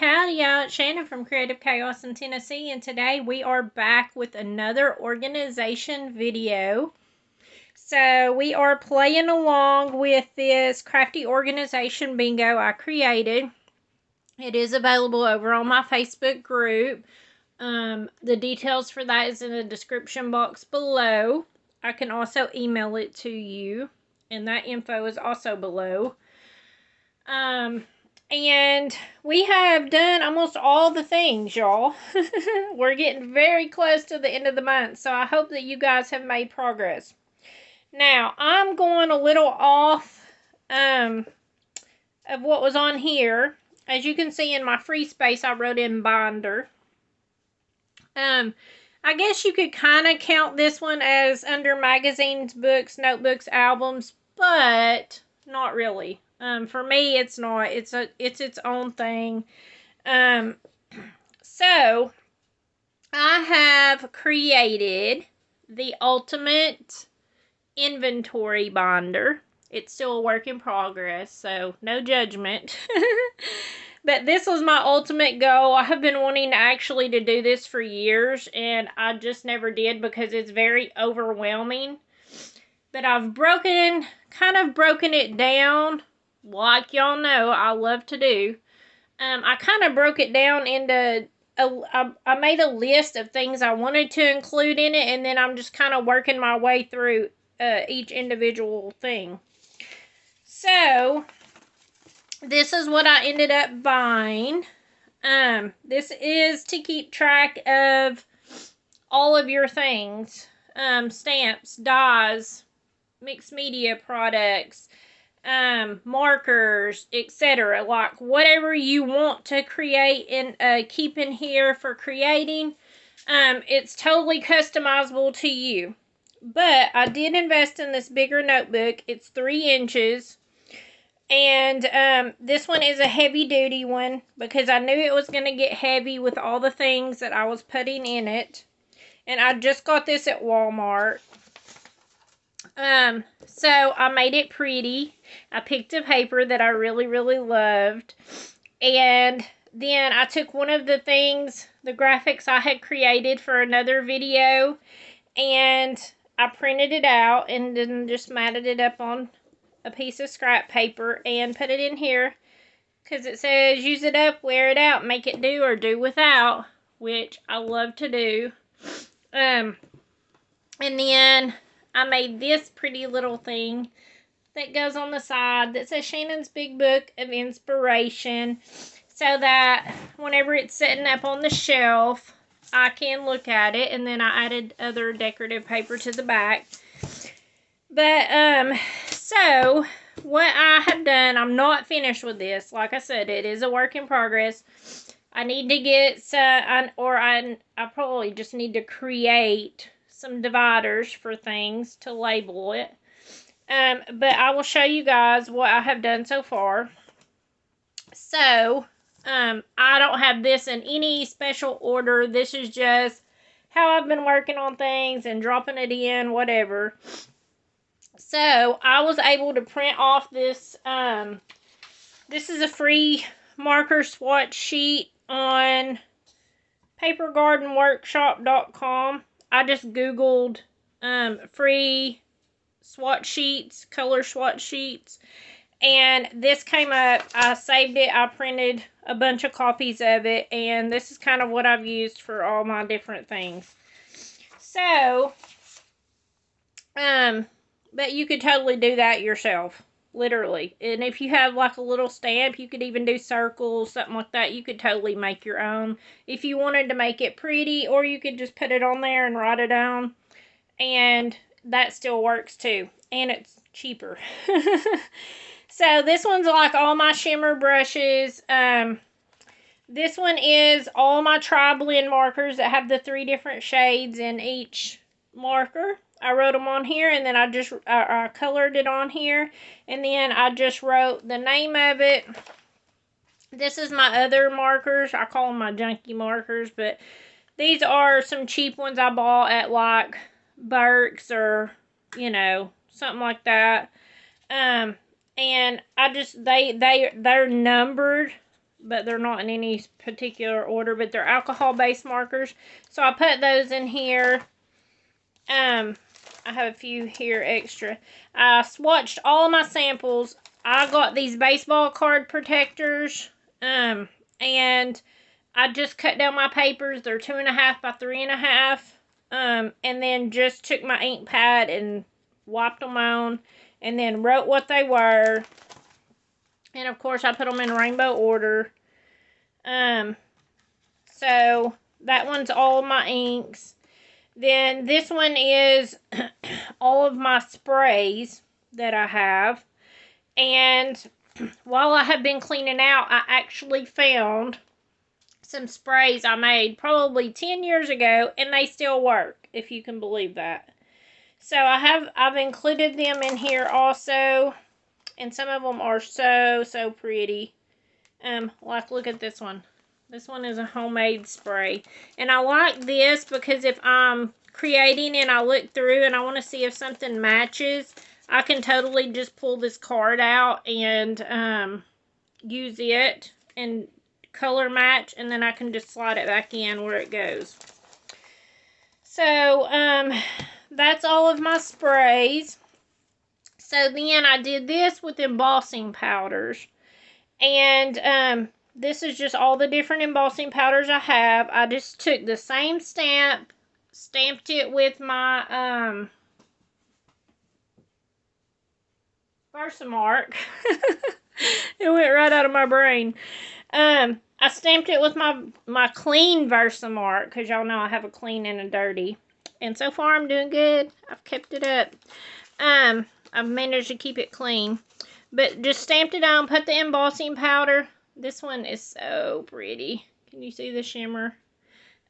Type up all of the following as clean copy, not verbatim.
howdy, y'all. It's Shannon from Creative Chaos in Tennessee, and today we are back with another organization video. So we are playing along with this crafty organization bingo I created. It is available over on my Facebook group. The details for that is in the description box below. I can also email it to you, and that info is also below. And we have done almost all the things, y'all. We're getting very close to the end of the month, so I hope that you guys have made progress. Now, I'm going a little off of what was on here. As you can see in my free space, I wrote in binder. I guess you could kind of count this one as under magazines, books, notebooks, albums, but not really. For me, it's not. It's its own thing. So I have created the ultimate inventory binder. It's still a work in progress, so no judgment. But this was my ultimate goal. I have been wanting to do this for years, and I just never did because it's very overwhelming. But I've kind of broken it down, like y'all know I love to do. I kind of broke it down into, I made a list of things I wanted to include in it, and then I'm just kind of working my way through each individual thing. So, this is what I ended up buying. This is to keep track of all of your things. Stamps, dies, mixed media products, markers, etc. Like whatever you want to create and keep in here for creating. It's totally customizable to you. But I did invest in this bigger notebook. It's 3 inches. And this one is a heavy duty one because I knew it was going to get heavy with all the things that I was putting in it. And I just got this at Walmart. So I made it pretty. I picked a paper that I really, really loved. And then I took one of the things, the graphics I had created for another video, and I printed it out and then just matted it up on a piece of scrap paper and put it in here because it says use it up, wear it out, make it do or do without, which I love to do. And then I made this pretty little thing that goes on the side that says Shannon's Big Book of Inspiration, so that whenever it's sitting up on the shelf, I can look at it. And then I added other decorative paper to the back. But, so what I have done, I'm not finished with this. Like I said, it is a work in progress. I need to get some, I probably just need to create some dividers for things to label it. But I will show you guys what I have done so far. So, I don't have this in any special order. This is just how I've been working on things and dropping it in, whatever. So, I was able to print off this, this is a free marker swatch sheet on papergardenworkshop.com. I just Googled, free swatch sheets, color swatch sheets, and this came up. I saved it, I printed a bunch of copies of it, and this is kind of what I've used for all my different things. So, but you could totally do that yourself, literally. And if you have like a little stamp, you could even do circles, something like that. You could totally make your own if you wanted to make it pretty, or you could just put it on there and write it down, and that still works too. And it's cheaper. So this one's like all my shimmer brushes. This one is all my Tri-Blend markers that have the 3 different shades in each marker. I wrote them on here, and then I colored it on here, and then I just wrote the name of it. This is my other markers. I call them my junky markers, but these are some cheap ones I bought at like Burke's or, you know, something like that. And I just, they're numbered. but they're not in any particular order, but they're alcohol-based markers. So I put those in here. I have a few here extra. I swatched all my samples. I got these baseball card protectors, and I just cut down my papers. They're 2.5 by 3.5, and then just took my ink pad and wiped them on, and then wrote what they were. And of course, I put them in rainbow order. So that one's all my inks. Then this one is all of my sprays that I have. And while I have been cleaning out, I actually found some sprays I made probably 10 years ago, and they still work, if you can believe that. So I've included them in here also, and some of them are so pretty. Like, look at this one. This one is a homemade spray. And I like this because if I'm creating and I look through and I want to see if something matches, I can totally just pull this card out and use it and color match, and then I can just slide it back in where it goes. So, that's all of my sprays. So then I did this with embossing powders. And, this is just all the different embossing powders I have. I just took the same stamp, stamped it with my, Versamark. It went right out of my brain. I stamped it with my clean Versamark, because y'all know I have a clean and a dirty. And so far I'm doing good. I've kept it up. I've managed to keep it clean. But just stamped it on, put the embossing powder. This one is so pretty. Can you see the shimmer?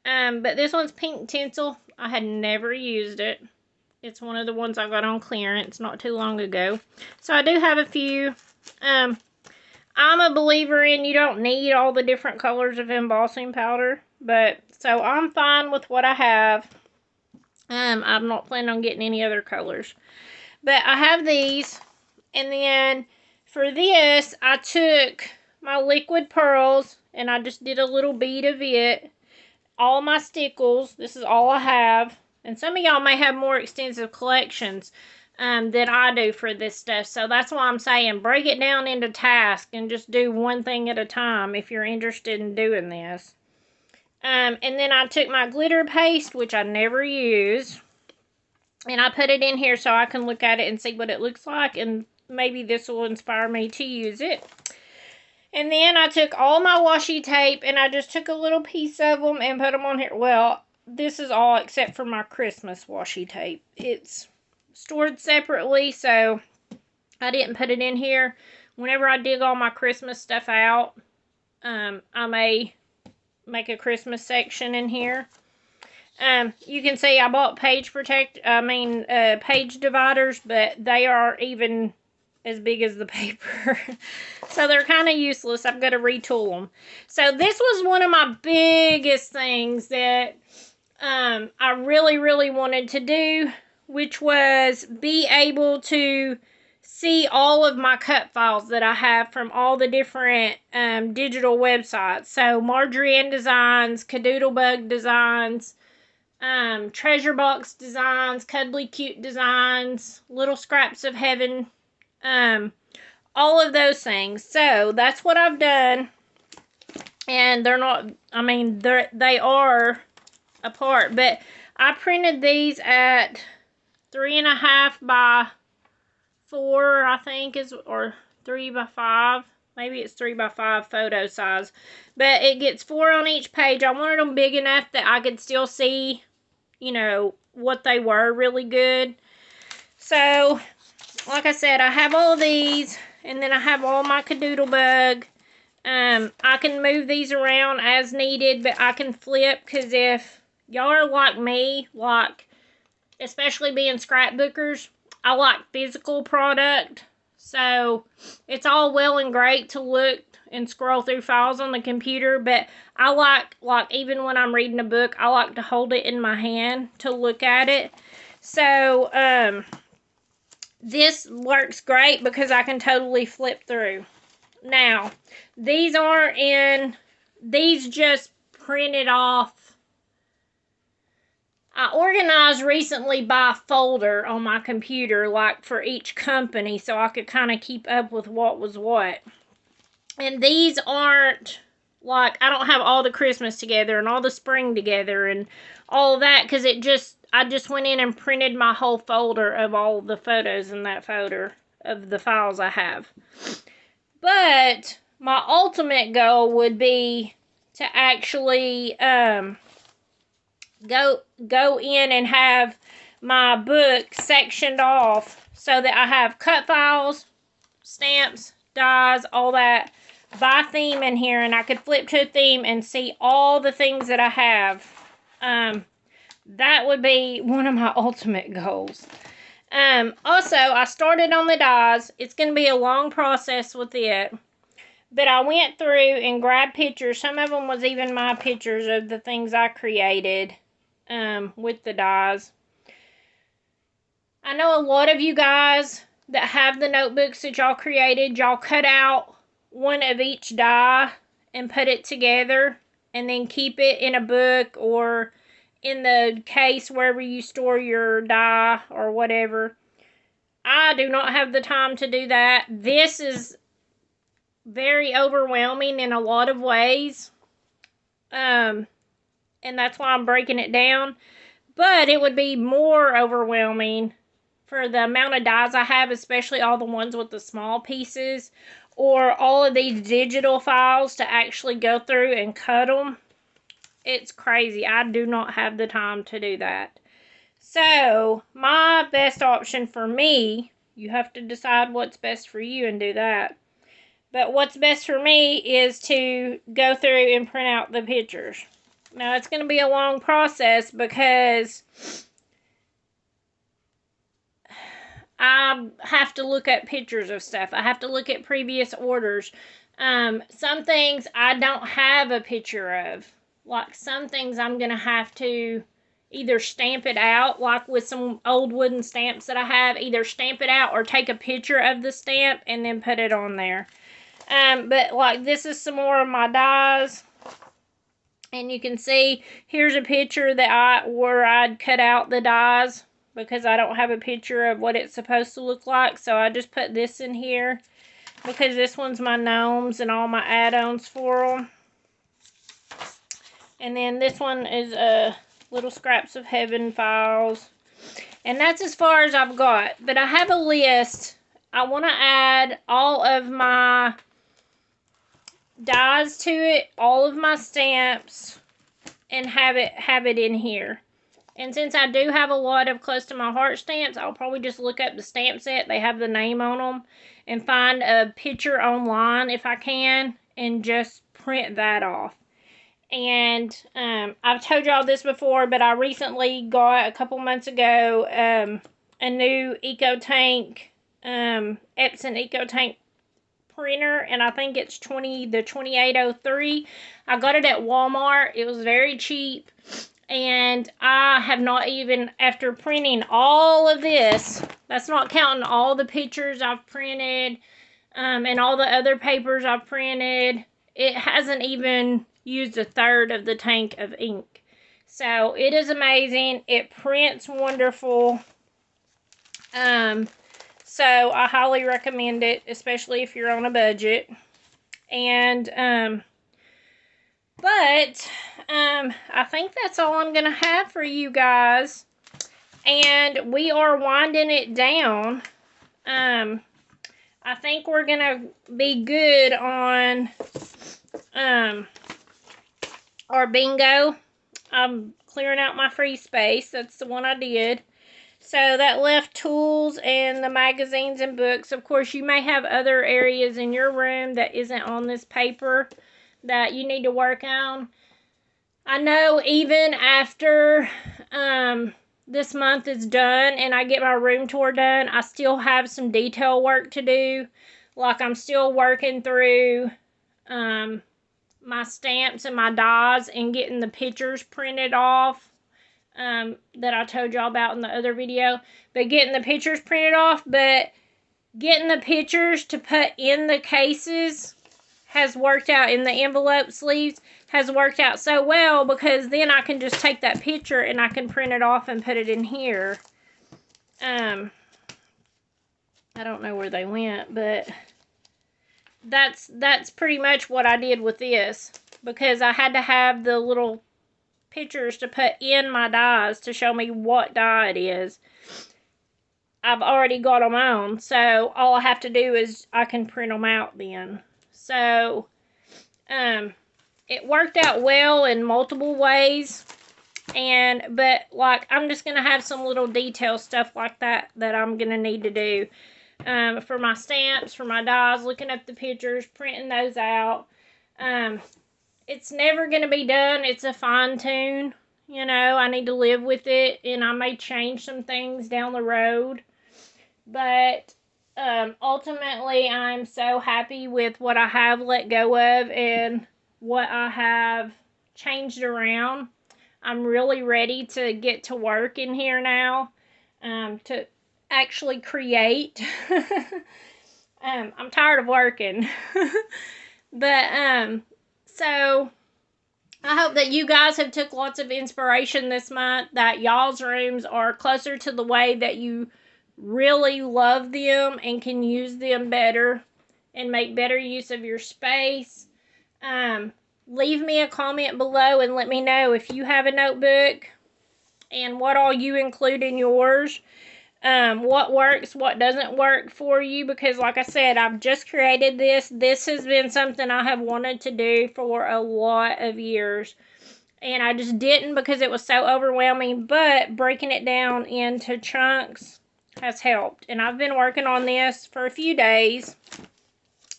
But this one's pink tinsel. I had never used it. It's one of the ones I got on clearance not too long ago. So I do have a few. I'm a believer in you don't need all the different colors of embossing powder. But, so I'm fine with what I have. I'm not planning on getting any other colors. But I have these. And then for this, I took my liquid pearls and I just did a little bead of it. All my stickles. This is all I have. And some of y'all may have more extensive collections than I do for this stuff. So that's why I'm saying break it down into tasks and just do one thing at a time if you're interested in doing this. And then I took my glitter paste, which I never use. And I put it in here so I can look at it and see what it looks like. And maybe this will inspire me to use it. And then I took all my washi tape and I just took a little piece of them and put them on here. Well, this is all except for my Christmas washi tape. It's stored separately, so I didn't put it in here. Whenever I dig all my Christmas stuff out, I may make a Christmas section in here. You can see I bought page dividers, but they are even as big as the paper. So they're kind of useless. I've got to retool them. So this was one of my biggest things that I really wanted to do, which was be able to see all of my cut files that I have from all the different digital websites. So Marjorie Ann Designs, Cadoodlebug Designs, Treasure Box Designs, Cuddly Cute Designs, Little Scraps of Heaven, all of those things. So that's what I've done. And they're not, I mean, they are apart, but I printed these at 3.5 by 4, I think, or 3 by 5. Maybe it's 3 by 5 photo size. But it gets 4 on each page. I wanted them big enough that I could still see, you know, what they were really good. So, like I said, I have all of these, and then I have all my Cadoodlebug. I can move these around as needed, but I can flip, because if y'all are like me, like, especially being scrapbookers, I like physical product. So, it's all well and great to look and scroll through files on the computer, but I like even when I'm reading a book, I like to hold it in my hand to look at it. So, this works great because I can totally flip through. Now, these aren't in, these just printed off. I organized recently by folder on my computer, like for each company, so I could kind of keep up with what was what. And these aren't, like, I don't have all the Christmas together and all the spring together and all that, because I just went in and printed my whole folder of all the photos in that folder of the files I have. But my ultimate goal would be to actually go in and have my book sectioned off so that I have cut files, stamps, dies, all that by theme in here, and I could flip to a theme and see all the things that I have. That would be one of my ultimate goals. Also, I started on the dies. It's going to be a long process with it. But I went through and grabbed pictures. Some of them was even my pictures of the things I created with the dies. I know a lot of you guys that have the notebooks that y'all created, y'all cut out one of each die and put it together and then keep it in a book or in the case wherever you store your die or whatever. I do not have the time to do that. This is very overwhelming in a lot of ways. And that's why I'm breaking it down. But it would be more overwhelming for the amount of dies I have, especially all the ones with the small pieces, or all of these digital files to actually go through and cut them. It's crazy. I do not have the time to do that. So, my best option for me, you have to decide what's best for you and do that. But what's best for me is to go through and print out the pictures. Now, it's going to be a long process because I have to look at pictures of stuff. I have to look at previous orders. Some things I don't have a picture of. Like some things I'm going to have to either stamp it out, like with some old wooden stamps that I have, either stamp it out or take a picture of the stamp and then put it on there. But like this is some more of my dies. And you can see here's a picture that where I'd cut out the dies, because I don't have a picture of what it's supposed to look like. So I just put this in here because this one's my gnomes and all my add-ons for them. And then this one is Little Scraps of Heaven files. And that's as far as I've got. But I have a list. I want to add all of my dies to it, all of my stamps, and have it in here. And since I do have a lot of close to my heart stamps, I'll probably just look up the stamp set. They have the name on them. And find a picture online if I can. And just print that off. And I've told y'all this before, but I recently got, a couple months ago, a new EcoTank, Epson EcoTank printer. And I think it's the 2803. I got it at Walmart. It was very cheap. And I have not even, after printing all of this, that's not counting all the pictures I've printed, and all the other papers I've printed, it hasn't even used a third of the tank of ink. So, it is amazing. It prints wonderful. So, I highly recommend it, especially if you're on a budget. And, I think that's all I'm going to have for you guys. And we are winding it down. I think we're going to be good on our bingo. I'm clearing out my free space. That's the one I did. So that left tools and the magazines and books. Of course, you may have other areas in your room that isn't on this paper that you need to work on. I know even after this month is done and I get my room tour done, I still have some detail work to do. Like I'm still working through my stamps and my dies and getting the pictures printed off that I told y'all about in the other video. But getting the pictures printed off, but getting the pictures to put in the cases has worked out, in the envelope sleeves, has worked out so well, because then I can just take that picture and I can print it off and put it in here. I don't know where they went, but that's pretty much what I did with this, because I had to have the little pictures to put in my dies to show me what die it is. I've already got them on, so all I have to do is I can print them out then. So, it worked out well in multiple ways, but like, I'm just gonna have some little detail stuff like that I'm gonna need to do, for my stamps, for my dies, looking up the pictures, printing those out. It's never gonna be done. It's a fine tune. You know, I need to live with it, and I may change some things down the road. But ultimately, I'm so happy with what I have let go of and what I have changed around. I'm really ready to get to work in here now, to actually create. I'm tired of working. But so I hope that you guys have took lots of inspiration this month, that y'all's rooms are closer to the way that you really love them and can use them better and make better use of your space. Leave me a comment below and let me know if you have a notebook and what all you include in yours. What works, what doesn't work for you, because like I said, I've just created this. This has been something I have wanted to do for a lot of years, and I just didn't because it was so overwhelming, but breaking it down into chunks has helped, and I've been working on this for a few days.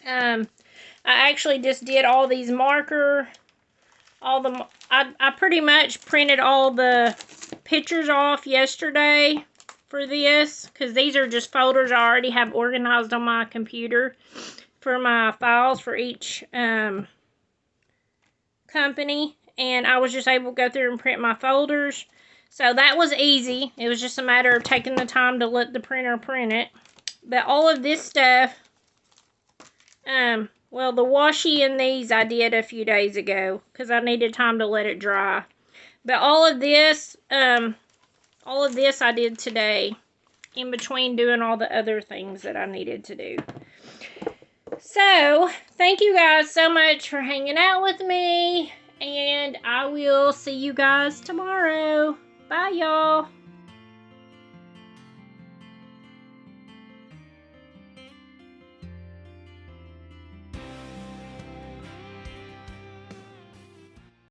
I actually just did all these I pretty much printed all the pictures off yesterday for this, because these are just folders I already have organized on my computer for my files for each company, and I was just able to go through and print my folders. So that was easy. It was just a matter of taking the time to let the printer print it. But all of this stuff, well, the washi in these I did a few days ago because I needed time to let it dry. But all of this I did today, in between doing all the other things that I needed to do. So, thank you guys so much for hanging out with me, and I will see you guys tomorrow. Bye, y'all.